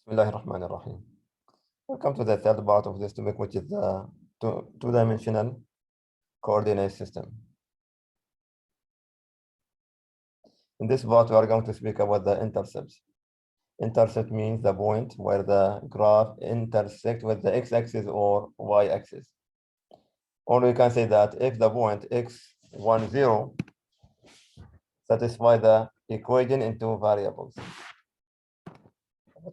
Bismillahirrahmanirrahim. Welcome to the third part of this topic, which is the two-dimensional coordinate system. In this part, we are going to speak about the intercepts. Intercept means the point where the graph intersects with the x-axis or y-axis. Or we can say that if the point x10 satisfies the equation in two variables,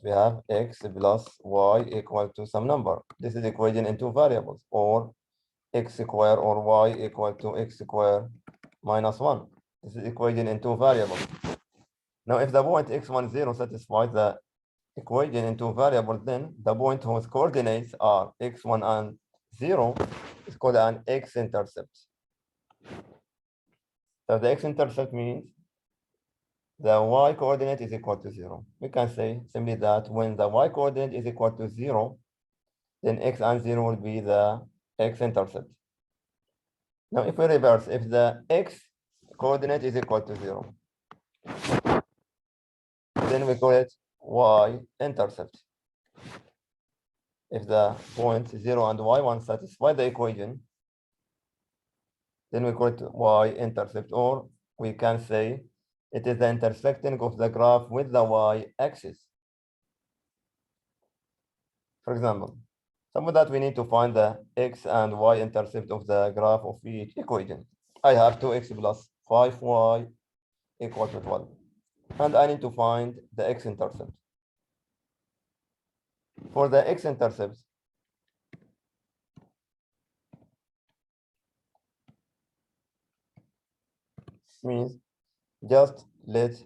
we have x plus y equal to some number. This is equation in two variables, or x square or y equal to x square minus 1. This is equation in two variables. Now, if the point x10 satisfies the equation in two variables, then the point whose coordinates are x1 and 0 is called an x-intercept. So the x-intercept means the y coordinate is equal to 0. We can say simply that when the y coordinate is equal to 0, then x and 0 will be the x-intercept. Now, if we reverse, if the x coordinate is equal to 0, then we call it y-intercept. If the points 0 and y1 satisfy the equation, then we call it y-intercept, or we can say it is the intersecting of the graph with the y-axis. For example, suppose that we need to find the x and y-intercept of the graph of each equation. I have 2x plus 5y equal to 12. And I need to find the x-intercept. For the x-intercept, means just let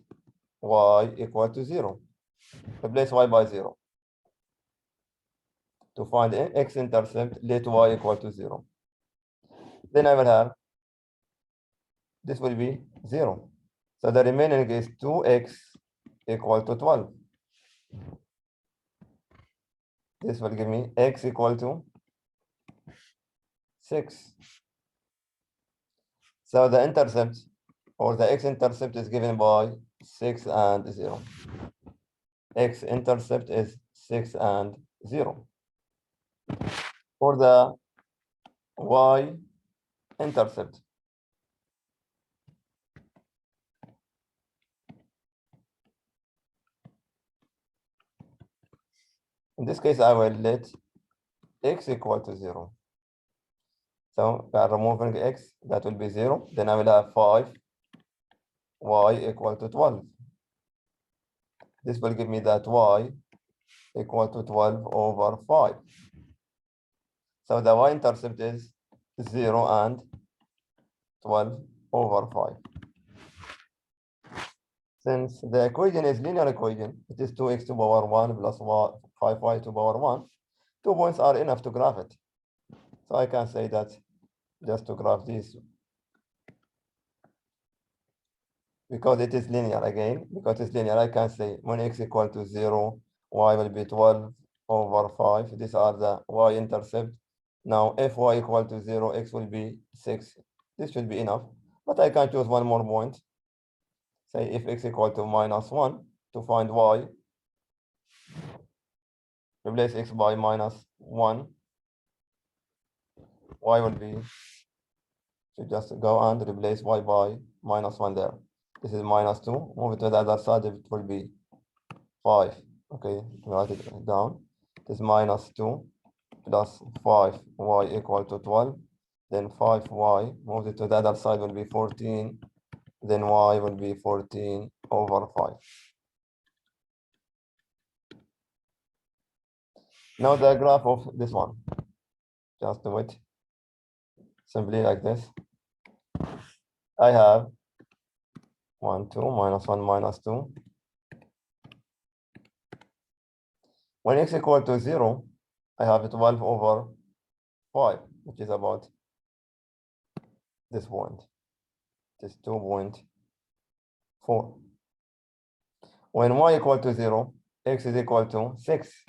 y equal to 0. Replace y by 0. To find x-intercept, let y equal to 0. Then I will have, this will be 0. So the remaining is 2x equal to 12. This will give me x equal to 6. So the intercept, or the x-intercept, is given by 6 and 0. X-intercept is 6 and 0. For the y-intercept, in this case, I will let x equal to 0. So by removing x, that will be 0. Then I will have 5 y equal to 12. This will give me that y equal to 12 over 5. So the y-intercept is 0 and 12 over 5. Since the equation is linear equation, it is 2x to the power 1 plus 5y to the power 1. 2 points are enough to graph it. So I can say that just to graph this, because it is linear again, because it's linear, I can say when x equal to 0, y will be 12 over 5. These are the y-intercept. Now, if y equal to 0, x will be 6. This should be enough, but I can choose one more point. Say if x equal to minus 1, to find y, replace x by minus 1. Y will be, so just go and replace y by minus 1 there. This is minus 2. Move it to the other side, it will be 5. Okay, write it down. This minus 2 plus 5y equal to 12. Then 5y, move it to the other side, will be 14. Then y will be 14 over 5. Now the graph of this one. Just do it simply like this. I have 1, 2, minus 1, minus 2. When x equal to 0, I have 12 over 5, which is about this point. This 2.4. When y equal to 0, x is equal to 6.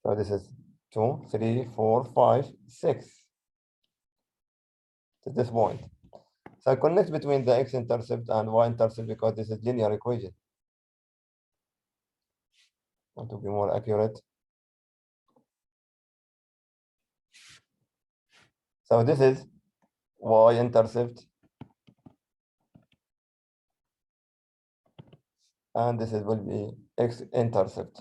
So this is 2, 3, 4, 5, 6. To this point. So I connect between the x-intercept and y-intercept because this is linear equation. want to be more accurate. So this is y-intercept, and this will be x-intercept.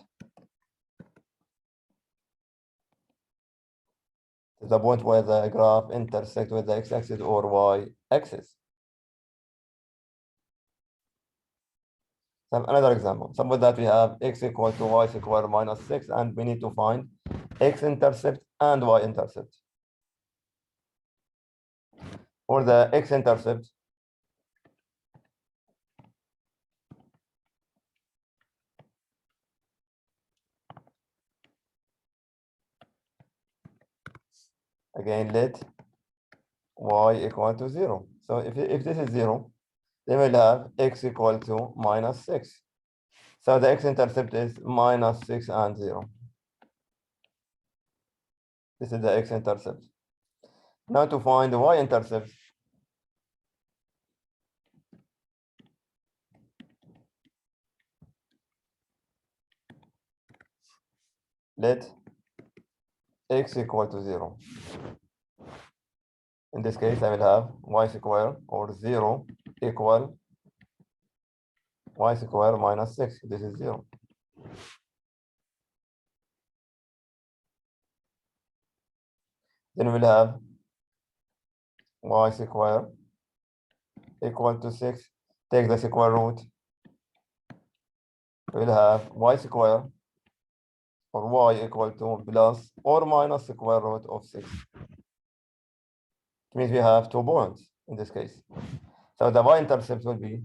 The point where the graph intersects with the x-axis or y-axis. Another example, suppose that we have x equal to y squared minus 6, and we need to find x-intercept and y-intercept. For the x-intercept, again, let y equal to 0. So if this is 0, then we'll have x equal to minus 6. So the x-intercept is minus 6 and 0. This is the x-intercept. Now to find the y-intercept, let x equal to 0. In this case, I will have y squared or 0 equal y squared minus 6. This is 0. Then we'll have y squared equal to 6. Take the square root. We'll have y squared or y equal to plus or minus square root of 6. It means we have 2 points in this case. So the y-intercept will be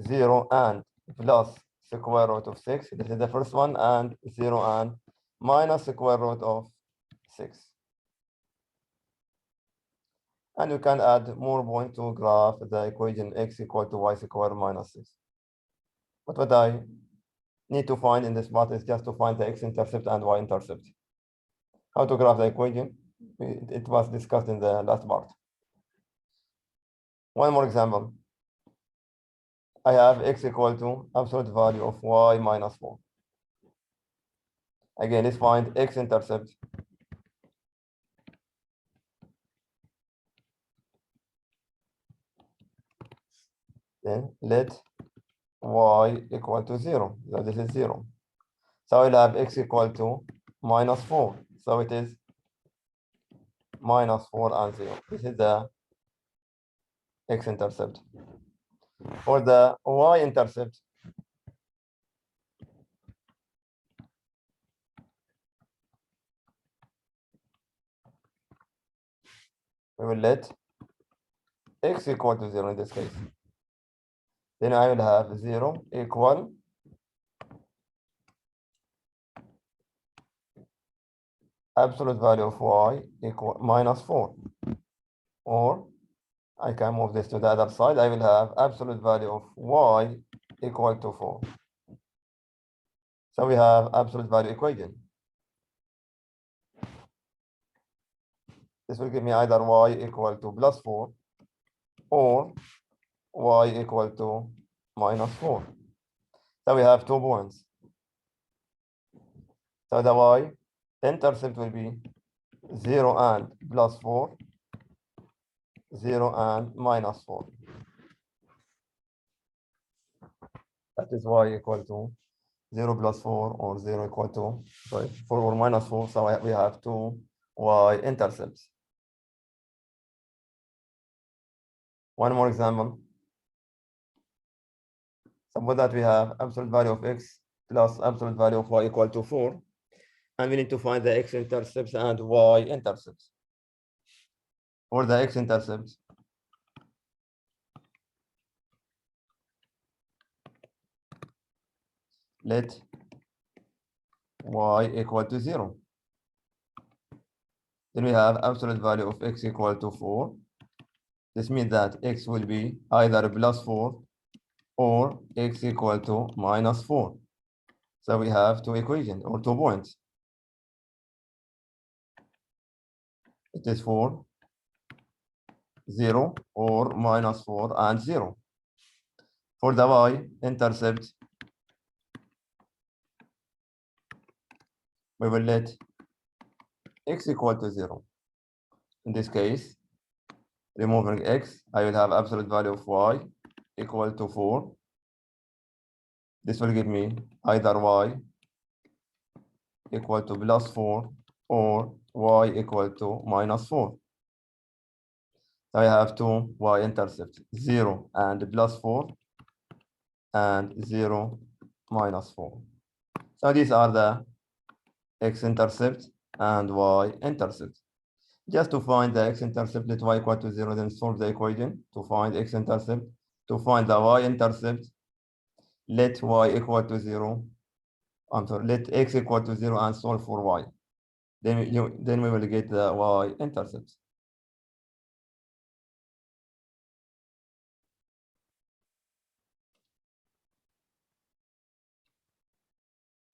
0 and plus square root of 6. This is the first one, and 0 and minus square root of 6. And you can add more points to graph the equation x equal to y squared minus 6. But what I need to find in this part is just to find the x-intercept and y-intercept. How to graph the equation? It was discussed in the last part. One more example. I have x equal to absolute value of y minus 4. Again, let's find x-intercept. Then let y equal to 0. So this is 0. So I'll have x equal to minus 4. So it is minus 4 and 0. This is the x-intercept. For the y-intercept, we will let x equal to 0 in this case. Then I will have 0 equal absolute value of y equal minus 4. Or I can move this to the other side. I will have absolute value of y equal to 4. So we have absolute value equation. This will give me either y equal to plus 4 or y equal to minus 4. So we have 2 points. So the y-intercept will be 0 and plus 4, 0 and minus 4. That is y equal to 0 plus 4 or 0 equal to, 4 or minus 4. So we have 2 y-intercepts. One more example. Suppose that we have absolute value of x plus absolute value of y equal to 4. And we need to find the x-intercepts and y-intercepts. For the x-intercepts, let y equal to 0. Then we have absolute value of x equal to 4. This means that x will be either plus 4 or x equal to minus 4. So we have 2 equations or 2 points. It is 4, 0 or minus 4 and 0. For the y-intercept, we will let x equal to 0. In this case, removing x, I will have absolute value of y equal to 4. This will give me either y equal to plus 4 or y equal to minus 4. So I have two y-intercepts, 0 and plus 4, and 0 minus 4. So these are the x-intercept and y-intercept. Just to find the x-intercept, let y equal to 0, then solve the equation to find x-intercept. To find the y-intercept, let y equal to 0. I'm sorry, let x equal to 0 and solve for y. Then we will get the y-intercept.